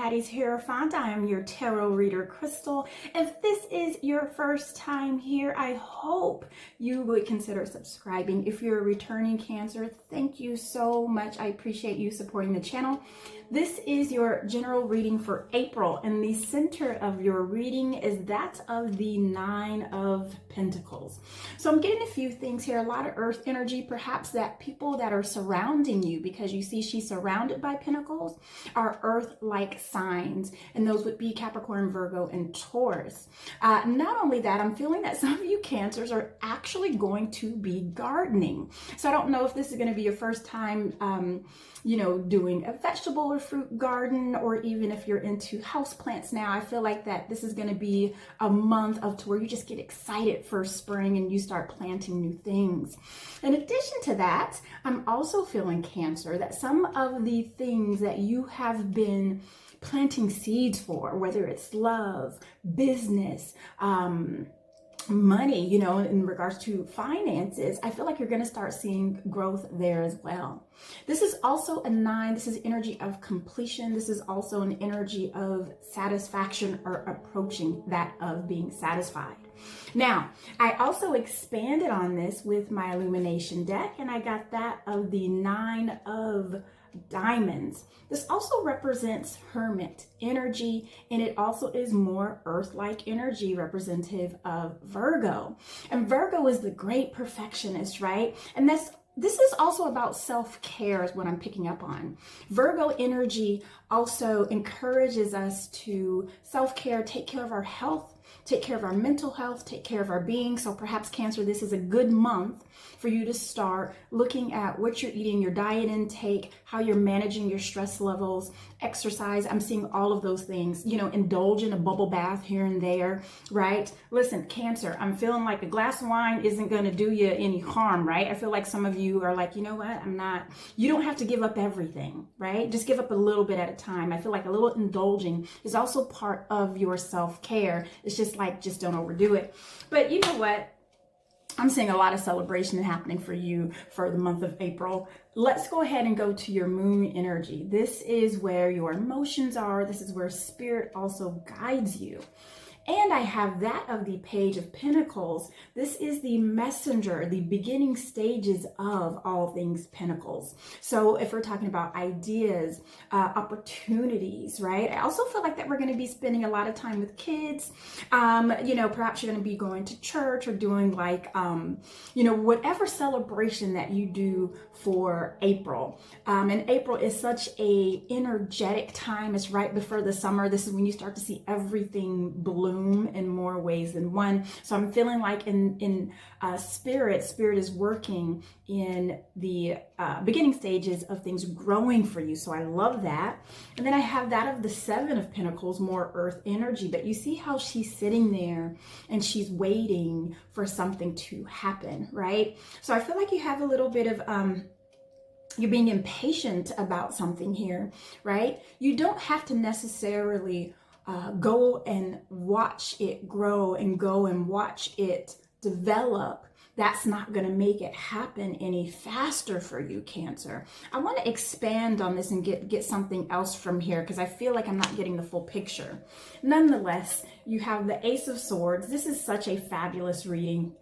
Hattis Hierophant. I am your tarot reader, Crystal. If this is your first time here, I hope you would consider subscribing. If you're a returning Cancer, thank you so much. I appreciate you supporting the channel. This is your general reading for April, and the center of your reading is that of the Nine of Pentacles. So I'm getting a few things here, a lot of earth energy, perhaps that people that are surrounding you, because you see she's surrounded by pentacles, are earth-like signs, and those would be Capricorn, Virgo, and Taurus. Not only that, I'm feeling that some of you Cancers are actually going to be gardening. So I don't know if this is going to be your first time doing a vegetable or fruit garden, or even if you're into houseplants now. I feel like that this is going to be a month to where you just get excited for spring and you start planting new things. In addition to that, I'm also feeling, Cancer, that some of the things that you have been planting seeds for, whether it's love, business, money, in regards to finances, I feel like you're going to start seeing growth there as well. This is also a 9. This is energy of completion. This is also an energy of satisfaction, or approaching that of being satisfied. Now, I also expanded on this with my illumination deck, and I got that of the 9 of Diamonds. This also represents Hermit energy, and it also is more earth-like energy, representative of Virgo. And Virgo is the great perfectionist, right? And this is also about self-care, is what I'm picking up on. Virgo energy also encourages us to self-care, take care of our health, take care of our mental health, take care of our being. So perhaps, Cancer, this is a good month for you to start looking at what you're eating, your diet intake, how you're managing your stress levels, exercise. I'm seeing all of those things, indulge in a bubble bath here and there, right? Listen, Cancer, I'm feeling like a glass of wine isn't going to do you any harm, right? I feel like some of you are like, you know what? You don't have to give up everything, right? Just give up a little bit at a time. I feel like a little indulging is also part of your self-care. It's just don't overdo it. But you know what? I'm seeing a lot of celebration happening for you for the month of April. Let's go ahead and go to your moon energy. This is where your emotions are. This is where spirit also guides you. And I have that of the Page of Pentacles. This is the messenger, the beginning stages of all things Pentacles. So if we're talking about ideas, opportunities, right? I also feel like that we're going to be spending a lot of time with kids. Perhaps you're going to be going to church, or doing whatever celebration that you do for April. And April is such a energetic time. It's right before the summer. This is when you start to see everything bloom in more ways than one. So I'm feeling like in spirit is working in the beginning stages of things growing for you. So I love that. And then I have that of the 7 of Pentacles, more earth energy. But you see how she's sitting there and she's waiting for something to happen, right? So I feel like you have a little bit of you're being impatient about something here, right? You don't have to necessarily go and watch it grow and go and watch it develop. That's not going to make it happen any faster for you, Cancer. I want to expand on this and get something else from here, because I feel like I'm not getting the full picture. Nonetheless, you have the Ace of Swords. This is such a fabulous reading.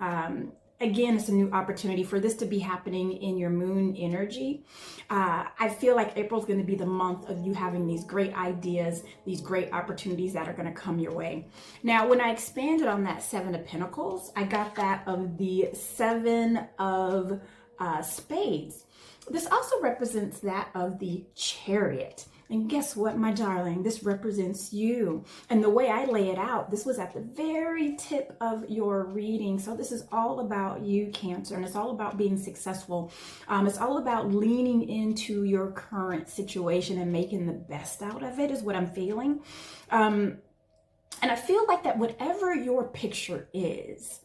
Again, it's a new opportunity for this to be happening in your moon energy. I feel like April's going to be the month of you having these great ideas, these great opportunities that are going to come your way. Now, when I expanded on that 7 of Pentacles, I got that of the 7 of Spades. This also represents that of the Chariot. And guess what, my darling? This represents you. And the way I lay it out, this was at the very tip of your reading. So this is all about you, Cancer, and it's all about being successful. It's all about leaning into your current situation and making the best out of it, is what I'm feeling. And I feel like that whatever your picture is,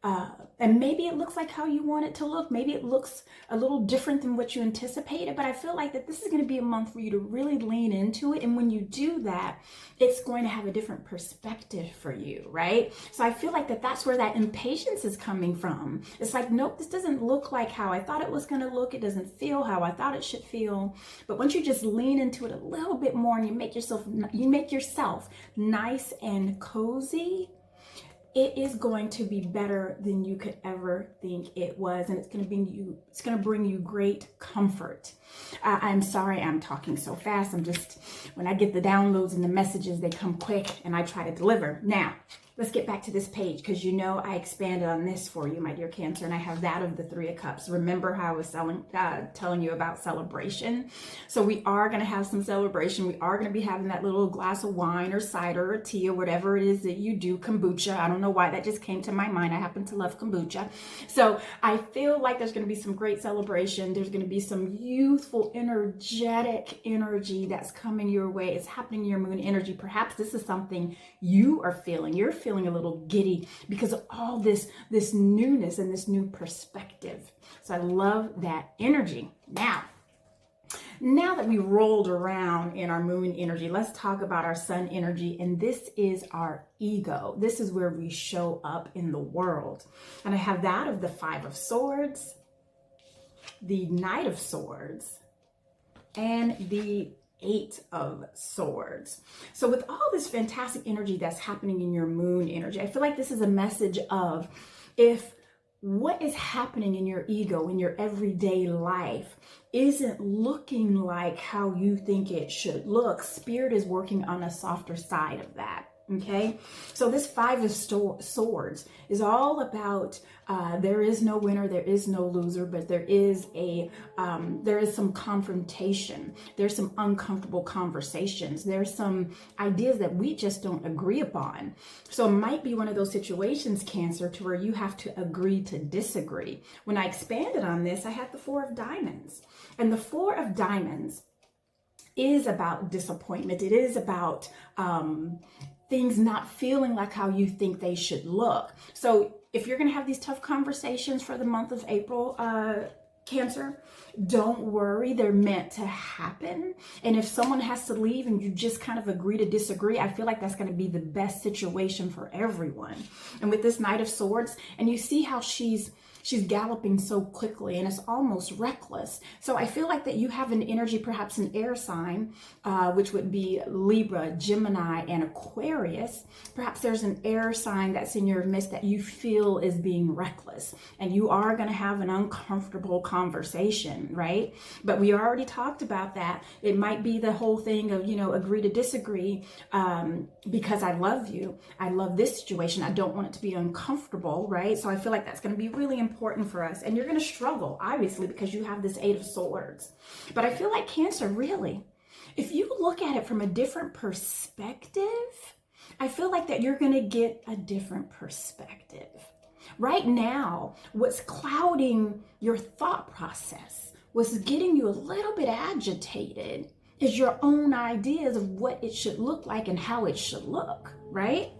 and maybe it looks like how you want it to look. Maybe it looks a little different than what you anticipated, but I feel like that this is going to be a month for you to really lean into it. And when you do that, it's going to have a different perspective for you, right? So I feel like that's where that impatience is coming from. It's like, nope, this doesn't look like how I thought it was going to look. It doesn't feel how I thought it should feel. But once you just lean into it a little bit more and you make yourself nice and cozy, it is going to be better than you could ever think it was. And it's going to bring you great comfort. I'm sorry I'm talking so fast. When I get the downloads and the messages, they come quick and I try to deliver. Now, let's get back to this page, because I expanded on this for you, my dear Cancer, and I have that of the Three of Cups. Remember how I was telling you about celebration? So we are going to have some celebration. We are going to be having that little glass of wine or cider or tea or whatever it is that you do, kombucha. I don't know why that just came to my mind. I happen to love kombucha. So I feel like there's going to be some great celebration. There's going to be some youthful, energetic energy that's coming your way. It's happening in your moon energy. Perhaps this is something you are feeling. You're feeling a little giddy because of all this newness and this new perspective. So I love that energy. Now that we rolled around in our moon energy, let's talk about our sun energy. And this is our ego. This is where we show up in the world. And I have that of the Five of Swords, the Knight of Swords, and the Eight of Swords. So with all this fantastic energy that's happening in your moon energy, I feel like this is a message of, if what is happening in your ego, in your everyday life, isn't looking like how you think it should look, Spirit is working on a softer side of that. Okay, so this Five of Swords is all about there is no winner, there is no loser, but there is some confrontation. There's some uncomfortable conversations. There's some ideas that we just don't agree upon. So it might be one of those situations, Cancer, to where you have to agree to disagree. When I expanded on this, I had the Four of Diamonds, and the Four of Diamonds is about disappointment. It is about things not feeling like how you think they should look. So if you're going to have these tough conversations for the month of April, Cancer, don't worry, they're meant to happen. And if someone has to leave and you just kind of agree to disagree, I feel like that's going to be the best situation for everyone. And with this Knight of Swords, and you see how she's galloping so quickly and it's almost reckless. So I feel like that you have an energy, perhaps an air sign, which would be Libra, Gemini, and Aquarius. Perhaps there's an air sign that's in your midst that you feel is being reckless, and you are going to have an uncomfortable conversation, right? But we already talked about that. It might be the whole thing of, agree to disagree, because I love you. I love this situation. I don't want it to be uncomfortable, right? So I feel like that's going to be really important for us. And you're going to struggle, obviously, because you have this Eight of Swords. But I feel like, Cancer, really, if you look at it from a different perspective, I feel like that you're going to get a different perspective. Right now, what's clouding your thought process, what's getting you a little bit agitated, is your own ideas of what it should look like and how it should look, right?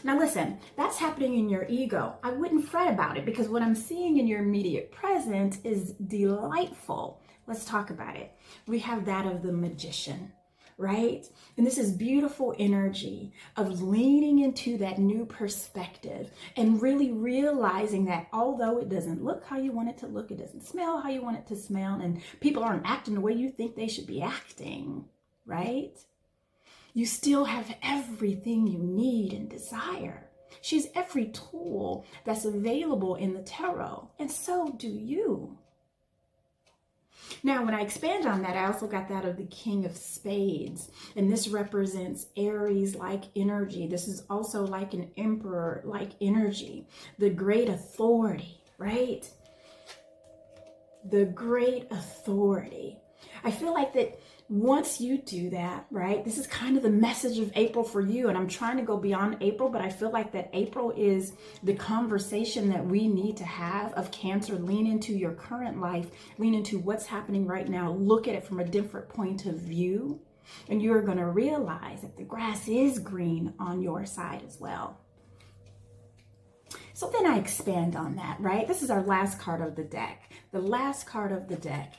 Now listen, that's happening in your ego. I wouldn't fret about it, because what I'm seeing in your immediate present is delightful. Let's talk about it. We have that of the Magician, right? And this is beautiful energy of leaning into that new perspective and really realizing that although it doesn't look how you want it to look, it doesn't smell how you want it to smell, and people aren't acting the way you think they should be acting, right? You still have everything you need and desire. She's every tool that's available in the tarot, and so do you. Now, when I expand on that, I also got that of the King of Spades, and this represents Aries-like energy. This is also like an Emperor-like energy, the great authority, right? The great authority. I feel like that once you do that, right, this is kind of the message of April for you. And I'm trying to go beyond April, but I feel like that April is the conversation that we need to have of Cancer. Lean into your current life, lean into what's happening right now, look at it from a different point of view, and you're going to realize that the grass is green on your side as well. So then I expand on that, right? This is our last card of the deck. The last card of the deck.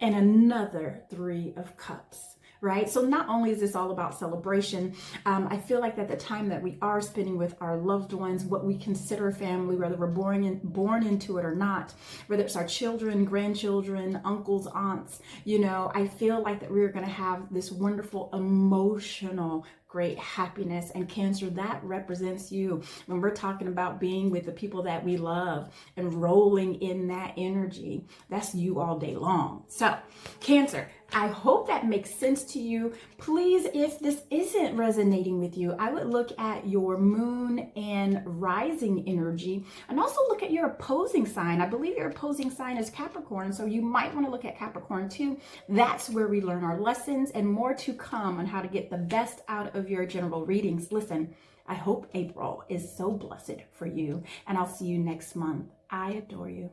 And another 3 of Cups, right? So not only is this all about celebration, I feel like that the time that we are spending with our loved ones, what we consider family, whether we're born into it or not, whether it's our children, grandchildren, uncles, aunts, you know, I feel like that we're going to have this wonderful emotional great happiness. And Cancer, that represents you. When we're talking about being with the people that we love and rolling in that energy, that's you all day long. So Cancer, I hope that makes sense to you. Please, if this isn't resonating with you, I would look at your moon and rising energy, and also look at your opposing sign. I believe your opposing sign is Capricorn, so you might want to look at Capricorn too. That's where we learn our lessons, and more to come on how to get the best out of your general readings. Listen, I hope April is so blessed for you, and I'll see you next month. I adore you.